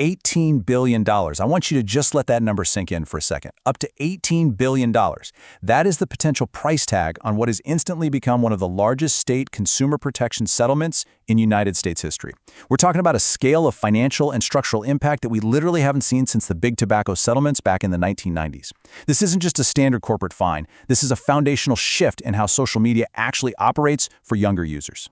$18 billion. I want you to just let that number sink in for a second. Up to $18 billion. That is the potential price tag on what has instantly become one of the largest state consumer protection settlements in United States history. We're talking about a scale of financial and structural impact that we literally haven't seen since the big tobacco settlements back in the 1990s. This isn't just a standard corporate fine. This is a foundational shift in how social media actually operates for younger users.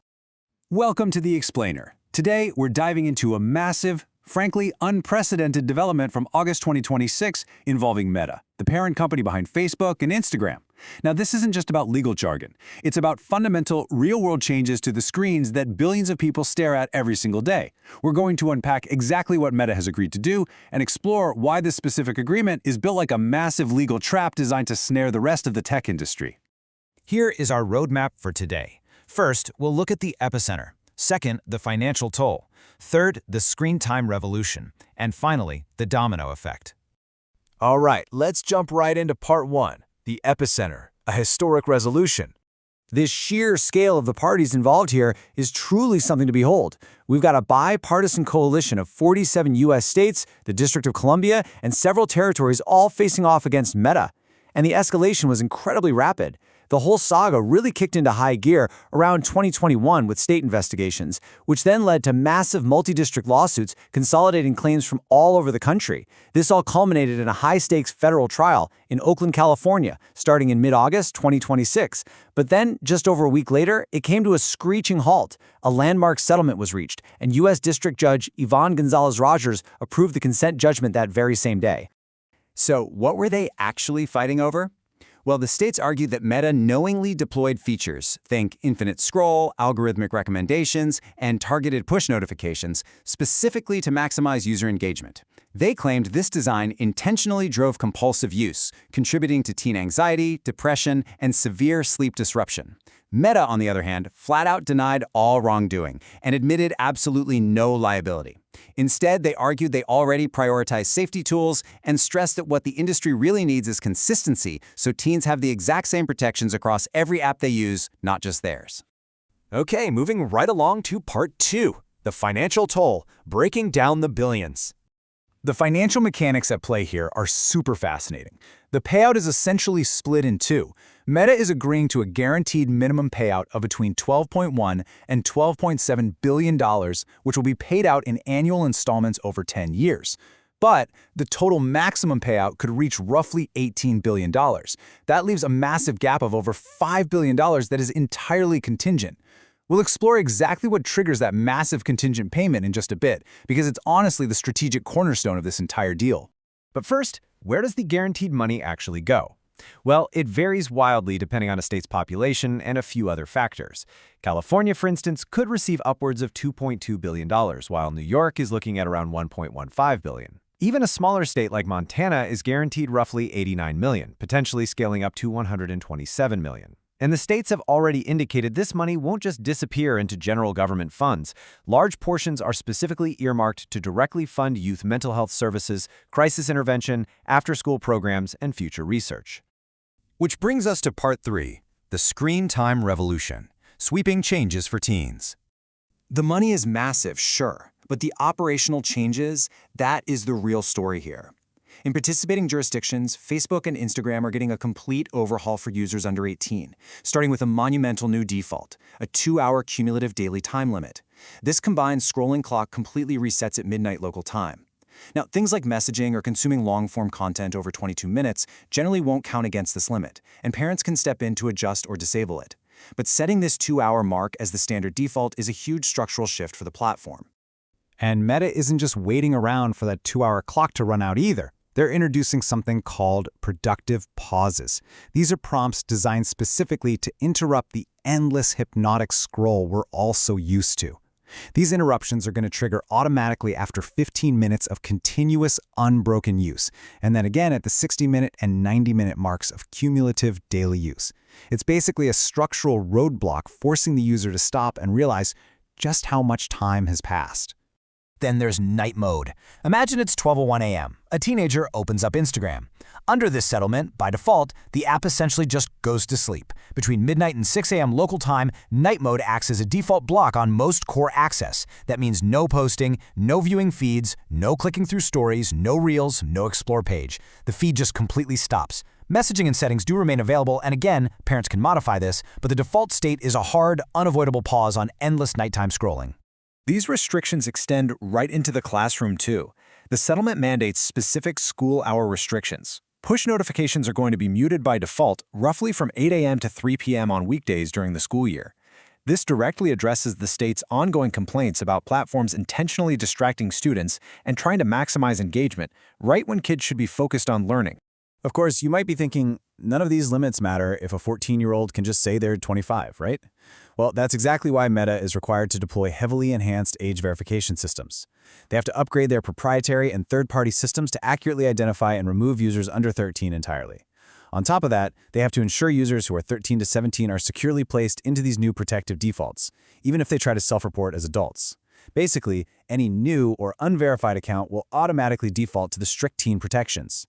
Welcome to The Explainer. Today, we're diving into a massive, frankly unprecedented development from August 2026 involving Meta, the parent company behind Facebook and Instagram. Now, this isn't just about legal jargon. It's about fundamental, real-world changes to the screens that billions of people stare at every single day. We're going to unpack exactly what Meta has agreed to do and explore why this specific agreement is built like a massive legal trap designed to snare the rest of the tech industry. Here is our roadmap for today. First, we'll look at the epicenter. Second, the financial toll. Third, the screen time revolution. And finally, the domino effect. All right, let's jump right into part one, the epicenter, a historic resolution. This sheer scale of the parties involved here is truly something to behold. We've got a bipartisan coalition of 47 U.S. states, the District of Columbia, and several territories all facing off against Meta. And the escalation was incredibly rapid. The whole saga really kicked into high gear around 2021 with state investigations, which then led to massive multi-district lawsuits consolidating claims from all over the country. This all culminated in a high-stakes federal trial in Oakland, California, starting in mid-August 2026. But then, just over a week later, it came to a screeching halt. A landmark settlement was reached, and U.S. District Judge Yvonne Gonzalez-Rogers approved the consent judgment that very same day. So what were they actually fighting over? Well, the states argued that Meta knowingly deployed features, think infinite scroll, algorithmic recommendations, and targeted push notifications, specifically to maximize user engagement. They claimed this design intentionally drove compulsive use, contributing to teen anxiety, depression, and severe sleep disruption. Meta, on the other hand, flat out denied all wrongdoing and admitted absolutely no liability. Instead, they argued they already prioritize safety tools and stressed that what the industry really needs is consistency so teens have the exact same protections across every app they use, not just theirs. Okay, moving right along to part two, the financial toll, breaking down the billions. The financial mechanics at play here are super fascinating. The payout is essentially split in two. Meta is agreeing to a guaranteed minimum payout of between $12.1 and $12.7 billion, which will be paid out in annual installments over 10 years. But the total maximum payout could reach roughly $18 billion. That leaves a massive gap of over $5 billion that is entirely contingent. We'll explore exactly what triggers that massive contingent payment in just a bit, because it's honestly the strategic cornerstone of this entire deal. But first, where does the guaranteed money actually go? Well, it varies wildly depending on a state's population and a few other factors. California, for instance, could receive upwards of $2.2 billion, while New York is looking at around $1.15 billion. Even a smaller state like Montana is guaranteed roughly $89 million, potentially scaling up to $127 million. And the states have already indicated this money won't just disappear into general government funds. Large portions are specifically earmarked to directly fund youth mental health services, crisis intervention, after-school programs, and future research. Which brings us to part three, the screen time revolution, sweeping changes for teens. The money is massive, sure, but the operational changes, that is the real story here. In participating jurisdictions, Facebook and Instagram are getting a complete overhaul for users under 18, starting with a monumental new default, a 2-hour cumulative daily time limit. This combined scrolling clock completely resets at midnight local time. Now, things like messaging or consuming long-form content over 22 minutes generally won't count against this limit, and parents can step in to adjust or disable it. But setting this 2-hour mark as the standard default is a huge structural shift for the platform. And Meta isn't just waiting around for that 2-hour clock to run out either. They're introducing something called productive pauses. These are prompts designed specifically to interrupt the endless hypnotic scroll we're all so used to. These interruptions are going to trigger automatically after 15 minutes of continuous, unbroken use, and then again at the 60-minute and 90-minute marks of cumulative daily use. It's basically a structural roadblock forcing the user to stop and realize just how much time has passed. Then there's night mode. Imagine it's 12:01 a.m. A teenager opens up Instagram. Under this settlement, by default, the app essentially just goes to sleep. Between midnight and 6 a.m. local time, night mode acts as a default block on most core access. That means no posting, no viewing feeds, no clicking through stories, no reels, no explore page. The feed just completely stops. Messaging and settings do remain available, and again, parents can modify this, but the default state is a hard, unavoidable pause on endless nighttime scrolling. These restrictions extend right into the classroom, too. The settlement mandates specific school hour restrictions. Push notifications are going to be muted by default roughly from 8 a.m. to 3 p.m. on weekdays during the school year. This directly addresses the state's ongoing complaints about platforms intentionally distracting students and trying to maximize engagement right when kids should be focused on learning. Of course, you might be thinking, none of these limits matter if a 14-year-old can just say they're 25, right? Well, that's exactly why Meta is required to deploy heavily enhanced age verification systems. They have to upgrade their proprietary and third-party systems to accurately identify and remove users under 13 entirely. On top of that, they have to ensure users who are 13 to 17 are securely placed into these new protective defaults, even if they try to self-report as adults. Basically, any new or unverified account will automatically default to the strict teen protections.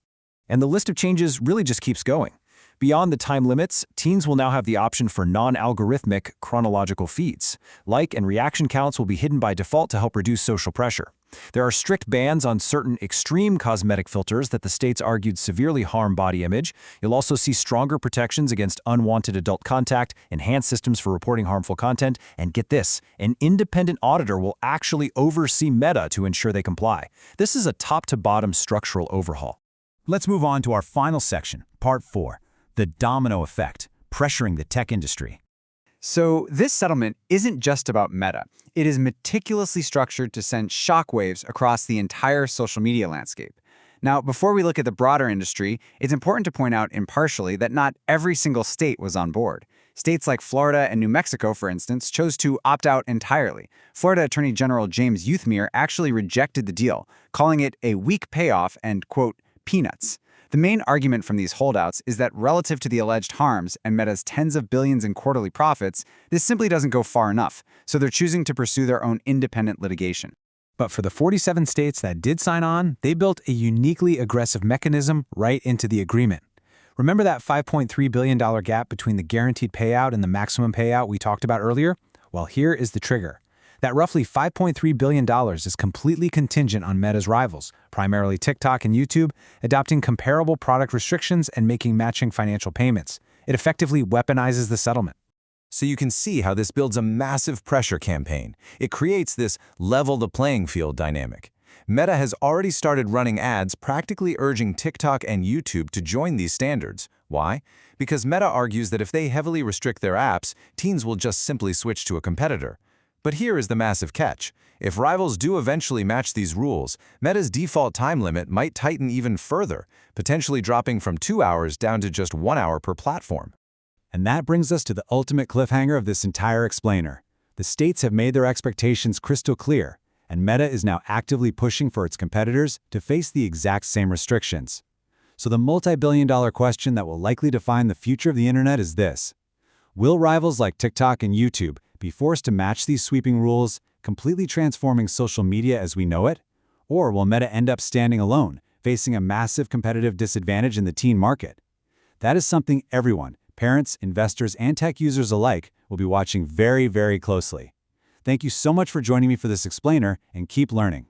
And the list of changes really just keeps going. Beyond the time limits, teens will now have the option for non-algorithmic chronological feeds. Like and reaction counts will be hidden by default to help reduce social pressure. There are strict bans on certain extreme cosmetic filters that the states argued severely harm body image. You'll also see stronger protections against unwanted adult contact, enhanced systems for reporting harmful content, and get this, an independent auditor will actually oversee Meta to ensure they comply. This is a top-to-bottom structural overhaul. Let's move on to our final section, Part 4, the domino effect, pressuring the tech industry. So this settlement isn't just about Meta. It is meticulously structured to send shockwaves across the entire social media landscape. Now, before we look at the broader industry, it's important to point out impartially that not every single state was on board. States like Florida and New Mexico, for instance, chose to opt out entirely. Florida Attorney General James Youthmere actually rejected the deal, calling it a weak payoff and, quote, peanuts. The main argument from these holdouts is that relative to the alleged harms and Meta's tens of billions in quarterly profits, this simply doesn't go far enough, so they're choosing to pursue their own independent litigation. But for the 47 states that did sign on, they built a uniquely aggressive mechanism right into the agreement. Remember that $5.3 billion gap between the guaranteed payout and the maximum payout we talked about earlier? Well, here is the trigger. That roughly $5.3 billion is completely contingent on Meta's rivals, primarily TikTok and YouTube, adopting comparable product restrictions and making matching financial payments. It effectively weaponizes the settlement. So you can see how this builds a massive pressure campaign. It creates this level the playing field dynamic. Meta has already started running ads practically urging TikTok and YouTube to join these standards. Why? Because Meta argues that if they heavily restrict their apps, teens will just simply switch to a competitor. But here is the massive catch. If rivals do eventually match these rules, Meta's default time limit might tighten even further, potentially dropping from 2 hours down to just 1 hour per platform. And that brings us to the ultimate cliffhanger of this entire explainer. The states have made their expectations crystal clear, and Meta is now actively pushing for its competitors to face the exact same restrictions. So the multi-billion-dollar question that will likely define the future of the internet is this: will rivals like TikTok and YouTube be forced to match these sweeping rules, completely transforming social media as we know it? Or will Meta end up standing alone, facing a massive competitive disadvantage in the teen market? That is something everyone, parents, investors, and tech users alike, will be watching very, very closely. Thank you so much for joining me for this explainer, and keep learning.